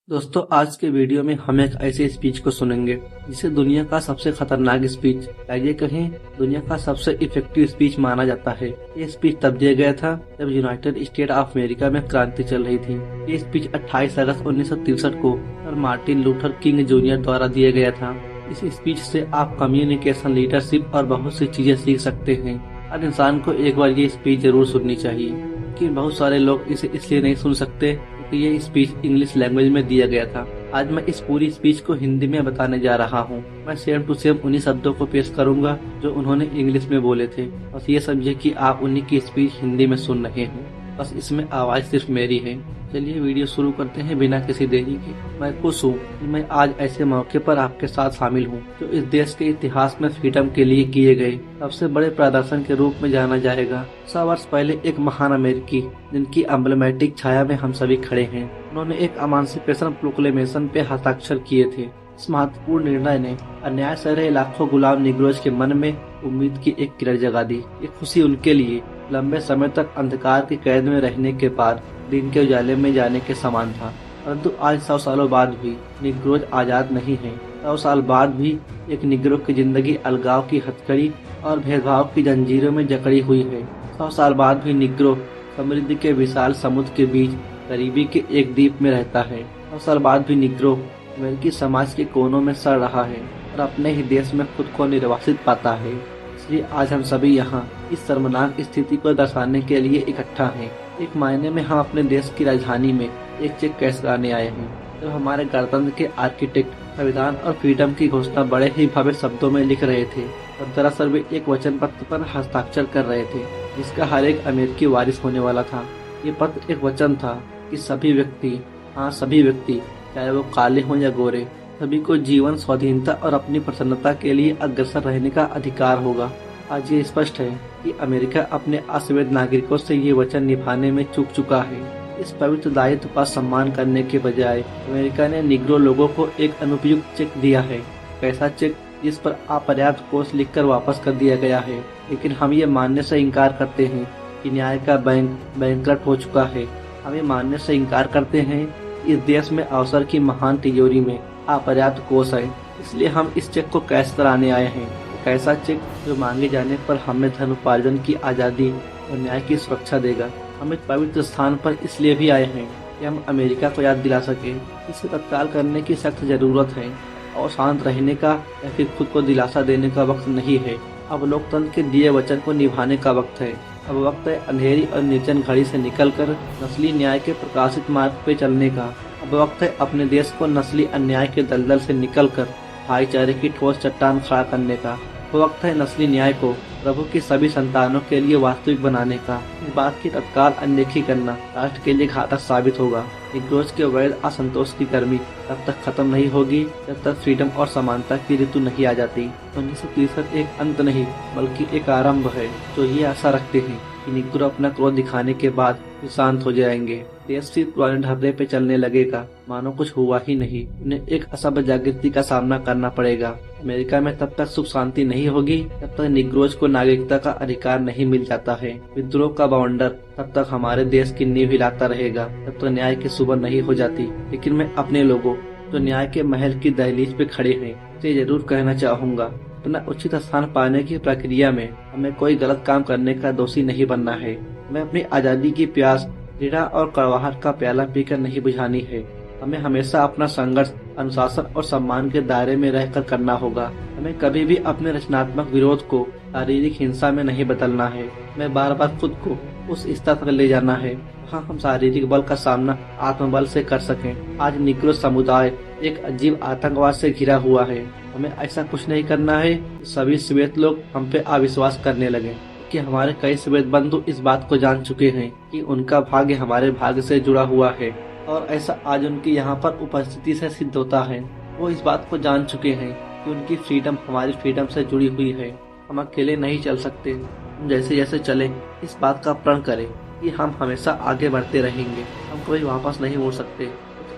दोस्तों, आज के वीडियो में हम एक ऐसे स्पीच को सुनेंगे जिसे दुनिया का सबसे खतरनाक स्पीच या ये कहें दुनिया का सबसे इफेक्टिव स्पीच माना जाता है। ये स्पीच तब दिया गया था जब यूनाइटेड स्टेट ऑफ अमेरिका में क्रांति चल रही थी। ये स्पीच 28 अगस्त 1963 को sir Martin Luther king junior द्वारा दिया गया था। इस स्पीच से आप कम्युनिकेशन, लीडरशिप और बहुत सी चीजें सीख सकते हैं। हर इंसान को एक बार ये स्पीच जरूर सुननी चाहिए, लेकिन बहुत सारे लोग इसे इसलिए नहीं सुन सकते कि ये स्पीच इंग्लिश लैंग्वेज में दिया गया था। आज मैं इस पूरी स्पीच को हिंदी में बताने जा रहा हूँ। मैं सेम टू सेम उन्हीं शब्दों को पेश करूंगा जो उन्होंने इंग्लिश में बोले थे। बस ये समझे कि आप उन्हीं की स्पीच हिंदी में सुन रहे हैं, बस इसमें आवाज सिर्फ मेरी है। चलिए वीडियो शुरू करते हैं बिना किसी देरी के। मैं खुश हूँ कि मैं आज ऐसे मौके पर आपके साथ शामिल हूँ जो इस देश के इतिहास में फ्रीडम के लिए किए गए सबसे बड़े प्रदर्शन के रूप में जाना जाएगा। 100 वर्ष पहले एक महान अमेरिकी, जिनकी एम्ब्लेमेटिक छाया में हम सभी खड़े हैं, उन्होंने एक एमांसिपेशन प्रोक्लेमेशन पे हस्ताक्षर किए थे। इस महत्वपूर्ण निर्णय ने अन्याय से रहे लाखों गुलाम निग्रोज के मन में उम्मीद की एक किरण जगा दी। ये खुशी उनके लिए लंबे समय तक अंधकार की कैद में रहने के बाद दिन के उजाले में जाने के समान था। परंतु आज 100 सालों बाद भी निग्रोज आजाद नहीं है। 100 साल बाद भी एक निग्रो की जिंदगी अलगाव की हथकड़ी और भेदभाव की जंजीरों में जकड़ी हुई है। 100 साल बाद भी निग्रो समृद्धि के विशाल समुद्र के बीच गरीबी के एक द्वीप में रहता है। 100 साल बाद भी निग्रो अमेरिकी समाज के कोनों में सड़ रहा है और अपने ही देश में खुद को निर्वासित पाता है। इसलिए आज हम सभी यहाँ इस शर्मनाक स्थिति को दर्शाने के लिए इकट्ठा हैं। एक मायने में हम अपने देश की राजधानी में एक चेक कैश कराने आए हैं, जब हमारे गणतंत्र के आर्किटेक्ट संविधान और फ्रीडम की घोषणा बड़े ही भव्य शब्दों में लिख रहे थे और दरअसल वे एक वचन पत्र पर हस्ताक्षर कर रहे थे जिसका हर एक अमेरिकी वारिस होने वाला था। ये पत्र एक वचन था कि सभी व्यक्ति, हाँ सभी व्यक्ति, चाहे वो काले हों या गोरे, सभी को जीवन, स्वाधीनता और अपनी प्रसन्नता के लिए अग्रसर रहने का अधिकार होगा। आज ये स्पष्ट है कि अमेरिका अपने अश्वेत नागरिकों से ये वचन निभाने में चूक चुका है। इस पवित्र दायित्व का सम्मान करने के बजाय अमेरिका ने निग्रो लोगों को एक अनुपयुक्त चेक दिया है। कैसा चेक जिस पर अपर्याप्त कोष लिखकर वापस कर दिया गया है। लेकिन हम ये मानने से इनकार करते हैं कि न्याय का बैंक बैंकरप्ट हो चुका है। हम ये मानने से इनकार करते हैं कि इस देश में अवसर की महान तिजोरी में अपर्याप्त कोष है। इसलिए हम इस चेक को कैश कराने आए हैं। ऐसा चेक जो मांगे जाने पर हमें धन उपार्जन की आजादी और न्याय की सुरक्षा देगा। हम इस पवित्र स्थान पर इसलिए भी आए हैं कि हम अमेरिका को याद दिला सके इसे तत्काल करने की सख्त जरूरत है और शांत रहने का या फिर खुद को दिलासा देने का वक्त नहीं है। अब लोकतंत्र के दिए वचन को निभाने का वक्त है। अब वक्त है अंधेरी और निर्जन घड़ी से निकलकर नस्ली न्याय के प्रकाशित मार्ग पे चलने का। अब वक्त है अपने देश को नस्ली अन्याय के दलदल से निकलकर भाईचारे की ठोस चट्टान खड़ा करने का। वक्त है नस्ली न्याय को प्रभु की सभी संतानों के लिए वास्तविक बनाने का। इस बात की तत्काल अनदेखी करना राष्ट्र के लिए घातक साबित होगा। निग्रोज के वैध असंतोष की गर्मी तब तक खत्म नहीं होगी जब तक फ्रीडम और समानता की ऋतु नहीं आ जाती। 1963 एक अंत नहीं बल्कि एक आरंभ है जो ये आशा रखते हैं कि निग्रो अपना क्रोध दिखाने के बाद शांत हो जाएंगे। देश फिर पुराने ढर्रे पे चलने लगेगा मानो कुछ हुआ ही नहीं। उन्हें एक असभ्य जागृति का सामना करना पड़ेगा। अमेरिका में तब तक सुख शांति नहीं होगी जब तक निग्रोज को नागरिकता का अधिकार नहीं मिल जाता है। विद्रोह का बवंडर तब तक हमारे देश की नींव हिलाता रहेगा जब तक न्याय की सुबह नहीं हो जाती। लेकिन मैं अपने लोगों जो न्याय के महल की दहलीज पे खड़े हैं से जरूर कहना चाहूँगा, अपना उचित स्थान पाने की प्रक्रिया में हमें कोई गलत काम करने का दोषी नहीं बनना है। हमें अपनी आजादी की प्यास, घृणा और कड़वाहट का प्याला पीकर नहीं बुझानी है। हमें हमेशा अपना संघर्ष अनुशासन और सम्मान के दायरे में रहकर करना होगा। हमें कभी भी अपने रचनात्मक विरोध को शारीरिक हिंसा में नहीं बदलना है। हमें बार बार खुद को उस स्तर तक ले जाना है जहाँ हम शारीरिक बल का सामना आत्मबल से कर सकें। आज निग्रो समुदाय एक अजीब आतंकवाद से घिरा हुआ है। हमें ऐसा कुछ नहीं करना है सभी श्वेत लोग हम पे अविश्वास करने लगे कि हमारे कई श्वेत बंधु इस बात को जान चुके हैं कि उनका भाग्य हमारे भाग्य से जुड़ा हुआ है और ऐसा आज उनकी यहाँ पर उपस्थिति से सिद्ध होता है। वो इस बात को जान चुके हैं कि उनकी फ्रीडम हमारी फ्रीडम से जुड़ी हुई है। हम अकेले नहीं चल सकते। हम जैसे जैसे चले इस बात का प्रण करें कि हम हमेशा आगे बढ़ते रहेंगे। हम कभी वापस नहीं मुड़ सकते।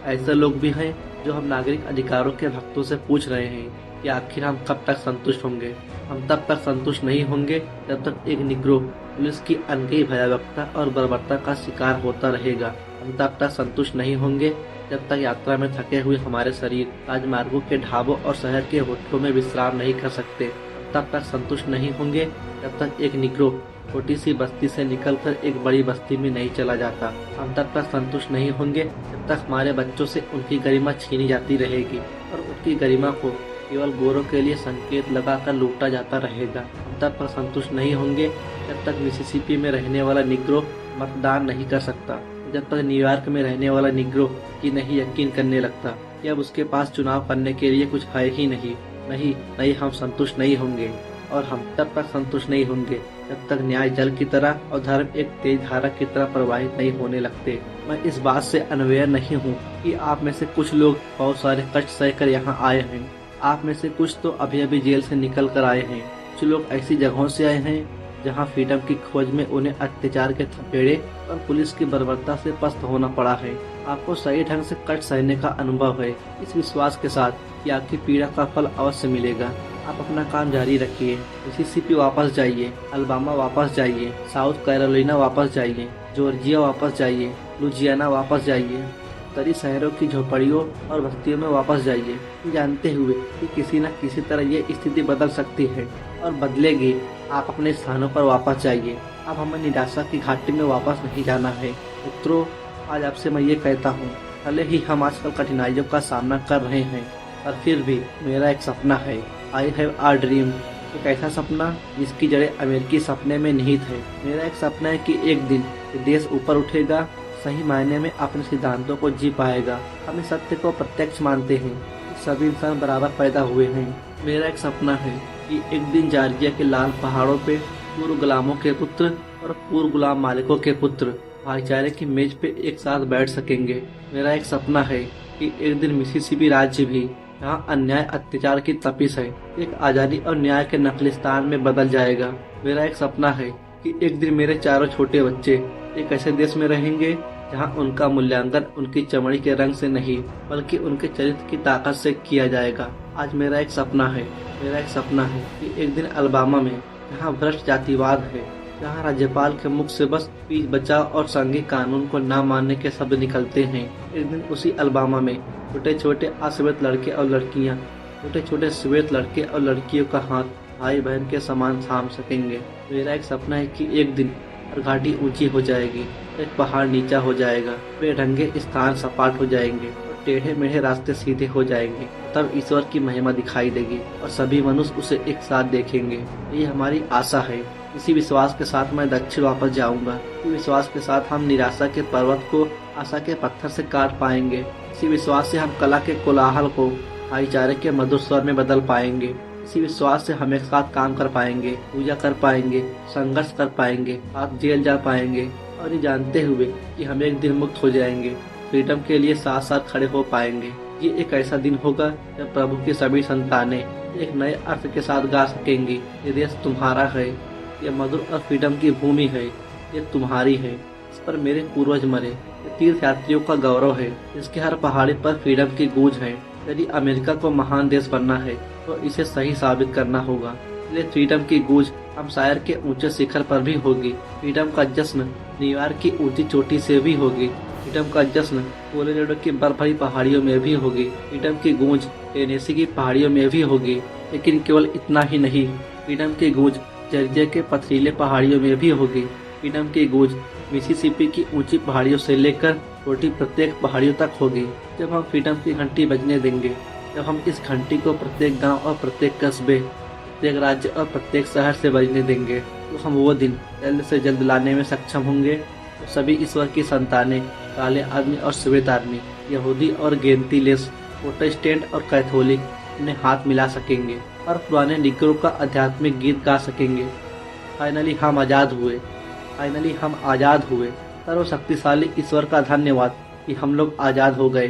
ऐसे लोग भी हैं जो हम नागरिक अधिकारों के भक्तों से पूछ रहे हैं कि आखिर हम कब तक संतुष्ट होंगे। हम तब तक संतुष्ट नहीं होंगे जब तक एक निग्रो पुलिस की अनकही भयावहता और बर्बरता का शिकार होता रहेगा। हम तब तक संतुष्ट नहीं होंगे जब तक यात्रा में थके हुए हमारे शरीर राजमार्गों के ढाबों और शहर के होटलों में विश्राम नहीं कर सकते। तब तक संतुष्ट नहीं होंगे जब तक एक निग्रो छोटी सी बस्ती से निकलकर एक बड़ी बस्ती में नहीं चला जाता। हम तब तक संतुष्ट नहीं होंगे जब तक हमारे बच्चों से उनकी गरिमा छीनी जाती रहेगी और उनकी गरिमा को केवल गोरों के लिए संकेत लगाकर लूटा जाता रहेगा। हम तब तक संतुष्ट नहीं होंगे जब तक मिसिसिपी में रहने वाला निग्रो मतदान नहीं कर सकता, जब तक न्यूयॉर्क में रहने वाला निग्रो की नहीं यकीन करने लगता कि अब उसके पास चुनाव करने के लिए कुछ है ही नहीं। नहीं, हम संतुष्ट नहीं होंगे और हम तब तक संतुष्ट नहीं होंगे जब तक न्याय जल की तरह और धर्म एक तेज धारा की तरह प्रवाहित नहीं होने लगते। मैं इस बात से अनवेयर नहीं हूँ कि आप में से कुछ लोग बहुत सारे कष्ट सहकर यहाँ आए हैं। आप में से कुछ तो अभी अभी जेल से निकल कर आए हैं। कुछ लोग ऐसी जगहों से आए हैं जहाँ फ्रीडम की खोज में उन्हें अत्याचार के थपेड़े और पुलिस की बर्बरता से पस्त होना पड़ा है। आपको सही ढंग से कष्ट सहने का अनुभव है, इस विश्वास के साथ कि आपकी पीड़ा का फल अवश्य मिलेगा। आप अपना काम जारी रखिए। मिसिसिपी वापस जाइए, अल्बामा वापस जाइए, साउथ कैरोलिना वापस जाइए, जॉर्जिया वापस जाइए, लुजियाना वापस जाइए, उत्तरी शहरों की झोपड़ियों और बस्तियों में वापस जाइए, जानते हुए कि किसी न किसी तरह ये स्थिति बदल सकती है और बदलेगी। आप अपने स्थानों पर वापस जाइए। अब हमें निराशा की घाटी में वापस नहीं जाना है। मित्रों, आज आपसे मैं ये कहता हूँ, भले ही हम आजकल कठिनाइयों का सामना कर रहे हैं, पर फिर भी मेरा एक सपना है। I have a dream. एक ऐसा सपना जिसकी जड़ें अमेरिकी सपने में निहित है। मेरा एक सपना है कि एक दिन ये देश ऊपर उठेगा, सही मायने में अपने सिद्धांतों को जी पाएगा। हम इस सत्य को प्रत्यक्ष मानते हैं, सभी इंसान बराबर पैदा हुए हैं। मेरा एक सपना है कि एक दिन जॉर्जिया के लाल पहाड़ों पे पूर्व गुलामों के पुत्र और पूर्व गुलाम मालिकों के पुत्र भाईचारे की मेज पे एक साथ बैठ सकेंगे। मेरा एक सपना है कि एक दिन मिसिसिपी राज्य भी, जहाँ अन्याय अत्याचार की तपिश है, एक आजादी और न्याय के नकलिस्तान में बदल जाएगा। मेरा एक सपना है कि एक दिन मेरे चारों छोटे बच्चे एक ऐसे देश में रहेंगे जहाँ उनका मूल्यांकन उनकी चमड़ी के रंग से नहीं बल्कि उनके चरित्र की ताकत से किया जाएगा। आज मेरा एक सपना है कि एक दिन अल्बामा में, जहाँ भ्रष्ट जातिवाद है, जहाँ राज्यपाल के मुख से बस पीछ बचाव और संघीय कानून को न मानने के शब्द निकलते हैं, एक दिन उसी अल्बामा में छोटे छोटे अश्वेत लड़के और लड़कियाँ, छोटे छोटे श्वेत लड़के और लड़कियों का हाथ भाई बहन के समान थाम सकेंगे। मेरा एक सपना है कि एक दिन हर घाटी ऊंची हो जाएगी, एक पहाड़ नीचा हो जाएगा, बेढंगे स्थान सपाट हो जाएंगे और टेढ़े मेढ़े रास्ते सीधे हो जाएंगे। तब ईश्वर की महिमा दिखाई देगी और सभी मनुष्य उसे एक साथ देखेंगे। ये हमारी आशा है। इसी विश्वास के साथ मैं दक्षिण वापस जाऊंगा। इसी विश्वास के साथ हम निराशा के पर्वत को आशा के पत्थर से काट पाएंगे। इसी विश्वास से हम कला के कोलाहल को भाईचारे के मधुर स्वर में बदल पाएंगे। इसी विश्वास से हम एक साथ काम कर पाएंगे, पूजा कर पाएंगे, संघर्ष कर पाएंगे, साथ जेल जा पाएंगे और ये जानते हुए कि हम एक दिन मुक्त हो जाएंगे, फ्रीडम के लिए साथ साथ खड़े हो पाएंगे। ये एक ऐसा दिन होगा जब प्रभु की सभी संतानें एक नए अर्थ के साथ गा सकेंगी, ये देश तुम्हारा है, ये मधुर और फ्रीडम की भूमि है, ये तुम्हारी है, इस पर मेरे पूर्वज मरे, ये तीर्थ यात्रियों का गौरव है, इसके हर पहाड़ी पर फ्रीडम की गूंज है। यदि अमेरिका को महान देश बनना है तो इसे सही साबित करना होगा। इसलिए फ्रीडम की गूंज हम शायर के ऊंचे शिखर पर भी होगी। फ्रीडम का जश्न न्यूयॉर्क की ऊंची चोटी से भी होगी। फ्रीडम का जश्न कोलोराडो की बर्फ भरी पहाड़ियों में भी होगी। फ्रीडम की गूंज टेनेसी की पहाड़ियों में भी होगी। लेकिन केवल इतना ही नहीं, फ्रीडम की गूंज जॉर्जिया के पथरीले पहाड़ियों में भी होगी। फ्रीडम की गूंज मिसिसिपी की ऊंची पहाड़ियों से लेकर छोटी प्रत्येक पहाड़ियों तक होगी। जब हम फ्रीडम की घंटी बजने देंगे, जब हम इस घंटी को प्रत्येक गांव और प्रत्येक कस्बे, प्रत्येक राज्य और प्रत्येक शहर से बजने देंगे, तो हम वो दिन जल्द से जल्द लाने में सक्षम होंगे। तो सभी ईश्वर की संतानें, काले आदमी और श्वेत आदमी, यहूदी और गेंतीलेस, प्रोटेस्टेंट और कैथोलिक अपने हाथ मिला सकेंगे और पुराने निग्रो का आध्यात्मिक गीत गा सकेंगे। फाइनली हम आज़ाद हुए। सर्वशक्तिशाली ईश्वर का धन्यवाद कि हम लोग आज़ाद हो गए।